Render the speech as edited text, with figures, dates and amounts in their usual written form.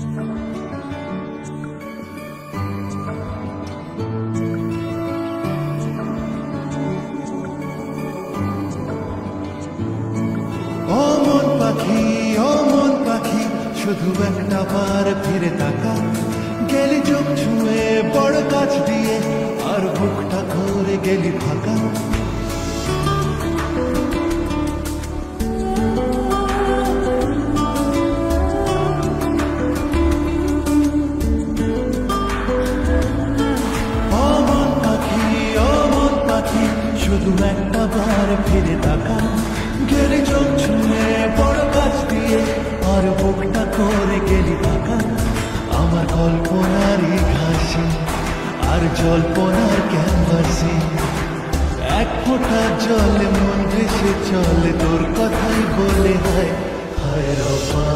ও মন পাখি শুধু একটা বার ফিরে তাকা, গেলি চোখ ছুঁয়ে বড় গাছ দিয়ে, আর বুকটা করে গেলি ফাঁকা। ও মন পাখি শুধু একটা বার ফিরে তাকা, গেলি চোখ ছুঁয়ে বড় গাছ দিয়ে, আর বুকটা করে গেলি ফাঁকা। আমার কল্পনারই ঘাসে আর জল্পনার ক্যানভাসে, এক ফোঁটা জলে মন ভেসে চলে, তোর কথাই বলে হায় হায় রবা।